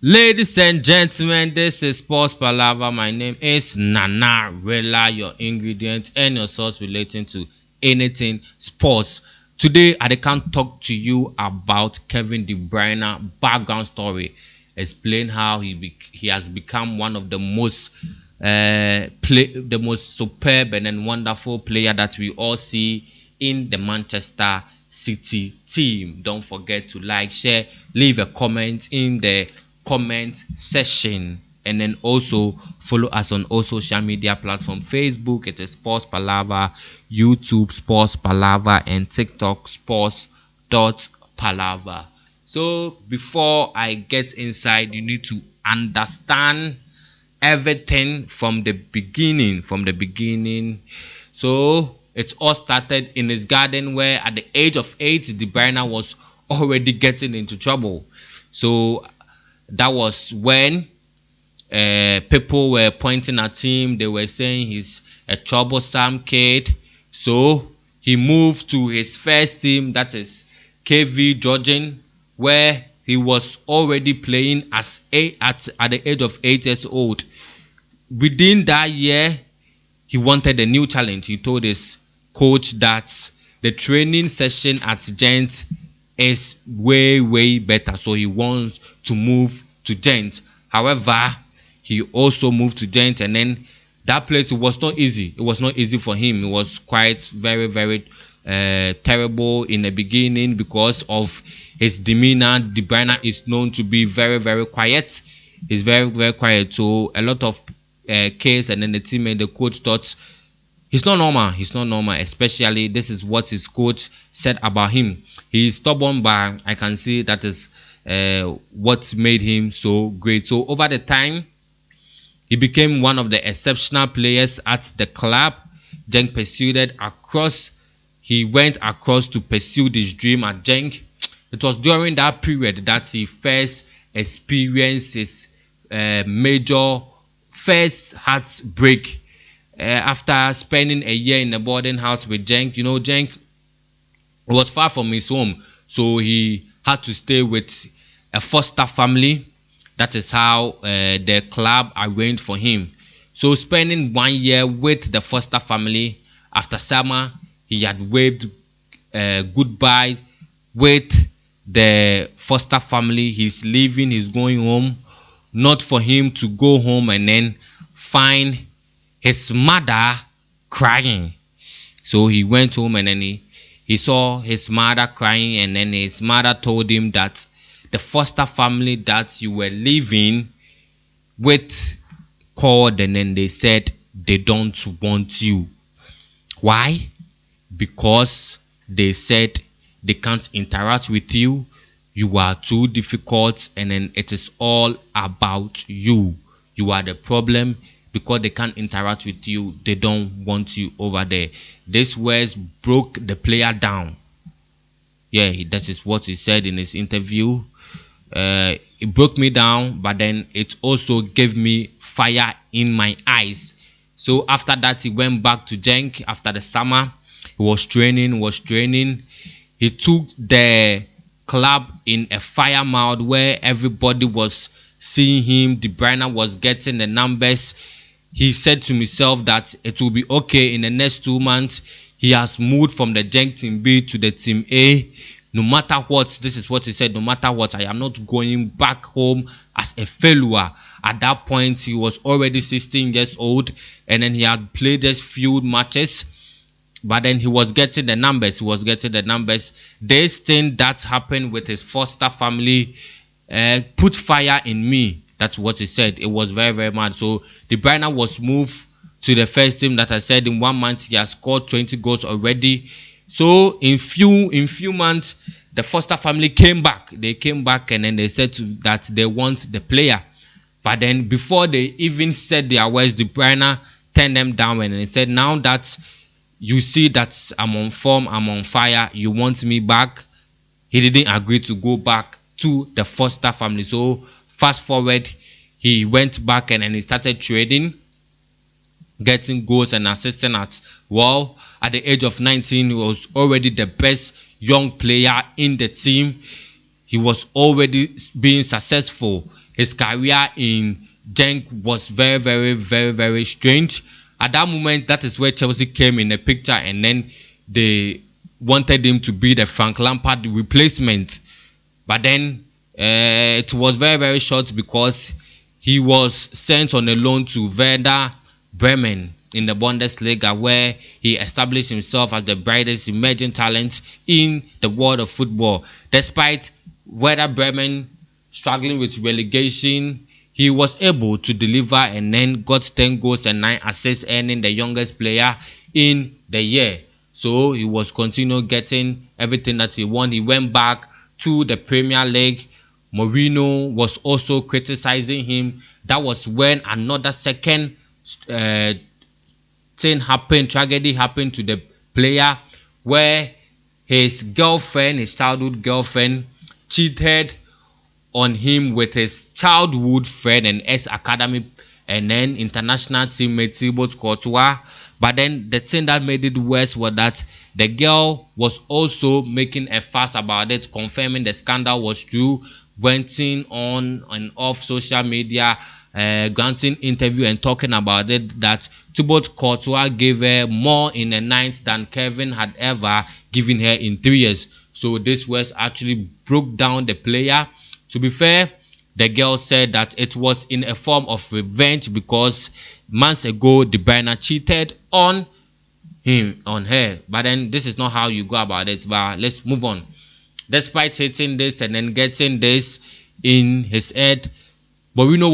Ladies and gentlemen, this is Sports Palava. My name is Nana Rela, your ingredient and your source relating to anything sports. Today, I can talk to you about KevinDeBruyne background story. Explain how he has become one of the most the most superb and then wonderful player that we all see in the Manchester City team. Don't forget to like, share, leave a comment in the comment section, and then also follow us on all social media platforms. Facebook, it is Sports Palava; YouTube, Sports Palava; and TikTok, Sports.Palava. So before I get inside, you need to understand everything from the beginning. So it all started in his garden, where at the age of 8 De Bruyne was already getting into trouble. So that was when people were pointing at him. They were saying he's a troublesome kid. So he moved to his first team, that is KevinDeBruyne, where he was already playing at the age of 8 years old. Within that year, he wanted a new challenge. He told his coach that the training session at Gent is way better, so he wants to move to Gent. However, he also moved to Gent, and then that place, it was not easy. It was not easy for him. It was quite very terrible in the beginning because of his demeanor. De Bruyne is known to be very quiet. He's very quiet. So a lot of case, and then the team and the coach thought he's not normal. Especially, this is what his coach said about him. He's stubborn, but I can see that is what made him so great. So over the time, he became one of the exceptional players at the club. Genk pursued it across. He went across to pursue this dream at Genk. It was during that period that he first experienced his major first heartbreak after spending a year in a boarding house with Genk. You know, Genk was far from his home, so he had to stay with a foster family. That is how the club arranged for him. So spending 1 year with the foster family, after summer he had waved goodbye with the foster family. He's leaving, he's going home, not for him to go home and then find his mother crying. So he went home, and then he saw his mother crying, and then his mother told him that the foster family that you were living with called, and then they said they don't want you. Why? Because they said they can't interact with you. You are too difficult, and then it is all about you. You are the problem. Because they can't interact with you, they don't want you over there. These words broke the player down. Yeah, that is what he said in his interview. It broke me down, but then it also gave me fire in my eyes. So after that, he went back to Genk. After the summer, he was training. He took the club in a fire mode where everybody was seeing him. De Bruyne was getting the numbers. He said to himself that it will be okay in the next 2 months. He has moved from the Genk team B to the team A. No matter what, this is what he said, no matter what, I am not going back home as a failure. At that point, he was already 16 years old, and then he had played just few matches, but then he was getting the numbers. This thing that happened with his foster family put fire in me. That's what he said. It was very mad. So De Bruyne was moved to the first team. That I said, in 1 month he has scored 20 goals already. So in few months, the foster family came back. They came back, and then they said that they want the player. But then before they even said their words, De Bruyne turned them down, and they said, now that you see that I'm on form, I'm on fire, you want me back? He didn't agree to go back to the foster family. So fast forward, he went back, and then he started trading, getting goals and assisting at well. At the age of 19, he was already the best young player in the team. He was already being successful. his career in Genk was very, very, very, very strange. At that moment, that is where Chelsea came in the picture, and then they wanted him to be the Frank Lampard replacement. But then it was very, very short because he was sent on a loan to Werder Bremen in the Bundesliga, where he established himself as the brightest emerging talent in the world of football. Despite Werder Bremen struggling with relegation, he was able to deliver and then got 10 goals and 9 assists, earning the youngest player in the year. So he was continuing getting everything that he wanted. He went back to the Premier League. Mourinho was also criticizing him. That was when another second tragedy happened to the player, where his girlfriend, his childhood girlfriend, cheated on him with his childhood friend and ex-academy and then international teammate Thibaut Courtois. But then the thing that made it worse was that the girl was also making a fuss about it, confirming the scandal was true, went in on and off social media, granting interview and talking about it, that Thibaut Courtois gave her more in a night than Kevin had ever given her in 3 years. So this was actually broke down the player. To be fair, the girl said that it was in a form of revenge because months ago DeBruyne cheated on her. But then this is not how you go about it. But let's move on. Despite hitting this and then getting this in his head, Mourinho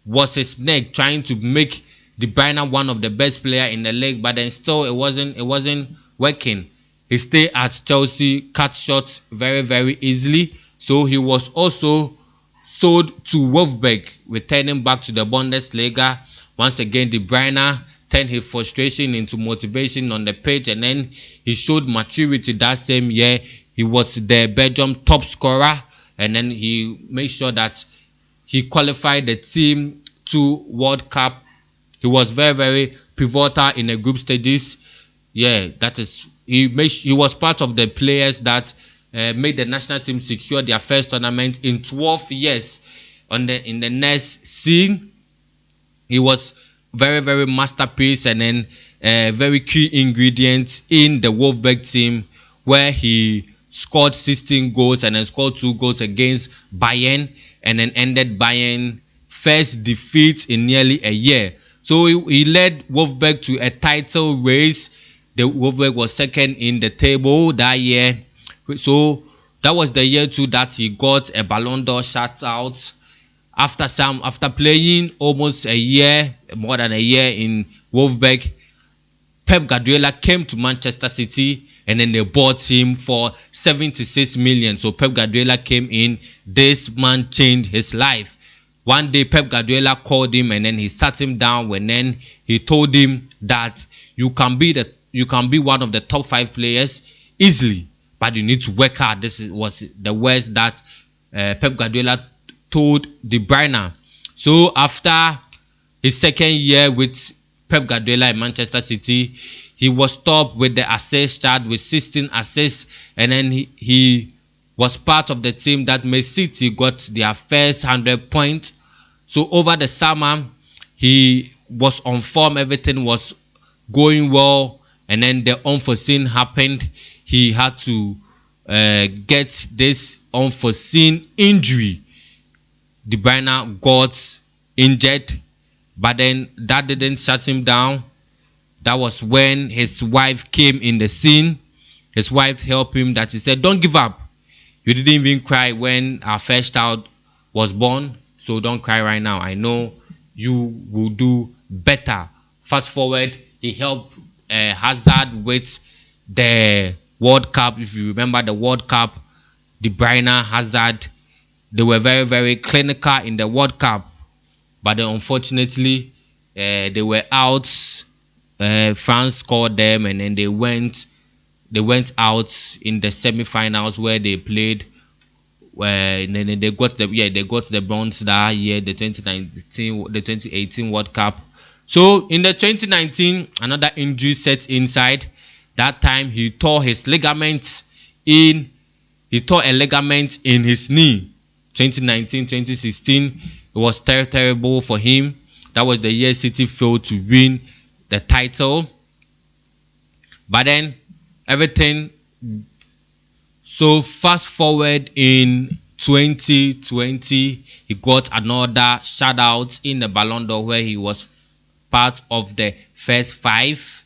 was his neck trying to make DeBruyne one of the best player in the league, but then still it wasn't working. His stay at Chelsea cut short very, very easily. So he was also sold to Wolfsburg, returning back to the Bundesliga. Once again, DeBruyne turned his frustration into motivation on the pitch, and then he showed maturity that same year. He was the Belgium top scorer, and then he made sure that he qualified the team to World Cup. He was very, very pivotal in the group stages. Yeah, that is, he was part of the players that made the national team secure their first tournament in 12 years. In the next scene, he was very, very masterpiece and then very key ingredients in the Wolfsburg team, where he scored 16 goals and then scored 2 goals against Bayern, and then ended Bayern first defeat in nearly a year. So he led Wolfsburg to a title race. The Wolfsburg was second in the table that year. So that was the year too that he got a Ballon d'Or shout out. After playing almost a year, more than a year in Wolfsburg, Pep Guardiola came to Manchester City and then they bought him for 76 million. So Pep Guardiola came in. This man changed his life. One day Pep Guardiola called him and then he sat him down, and then he told him that you can be one of the top 5 players easily, but you need to work hard. This was the words that Pep Guardiola told DeBruyne. So after his second year with Pep Guardiola in Manchester City, he was top with the assist chart with 16 assists, and then he was part of the team that made City got their first 100 points. So over the summer, he was on form. Everything was going well, and then the unforeseen happened. He had to get this unforeseen injury. DeBruyne got injured, but then that didn't shut him down. That was when his wife came in the scene. His wife helped him. That he said, "Don't give up. You didn't even cry when our first child was born, so don't cry right now. I know you will do better." Fast forward, he helped Hazard with the World Cup. If you remember the World Cup, DeBruyne, Hazard, they were very, very clinical in the World Cup, but then unfortunately they were out. France scored them, and then they went out in the semi-finals where they played. And then they got the bronze that year, the 2018 World Cup. So in the 2019, another injury set inside. That time he tore his ligament in. He tore a ligament in his knee. 2019, 2016, it was terrible for him. That was the year City failed to win the title. But then everything. So fast forward in 2020, he got another shout out in the Ballon d'Or, where he was part of the first 5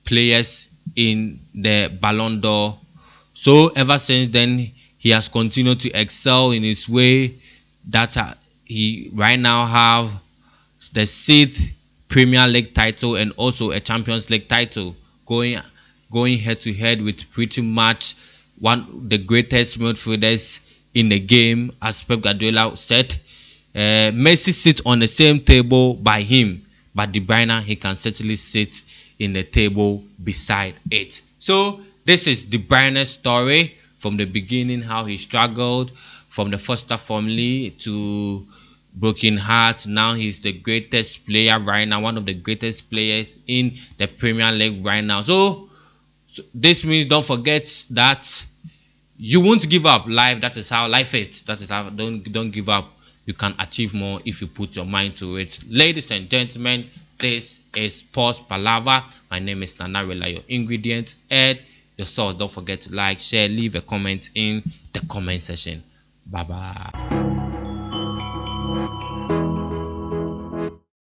players in the Ballon d'Or. So ever since then, he has continued to excel in his way. That he right now have the 6th Premier League title and also a Champions League title, going head to head with pretty much one of the greatest midfielders in the game, as Pep Guardiola said. Messi sits on the same table by him, but De Bruyne, he can certainly sit in the table beside it. So this is De Bruyne's story from the beginning, how he struggled from the Foster family to broken heart. Now he's the greatest player right now, one of the greatest players in the Premier League right now. So this means don't forget that you won't give up. That is how life is. That is how don't give up. You can achieve more if you put your mind to it. Ladies and gentlemen, this is Sports Palava. My name is Nana Rela, your ingredients. Add your sauce. Don't forget to like, share, leave a comment in the comment section. Bye bye.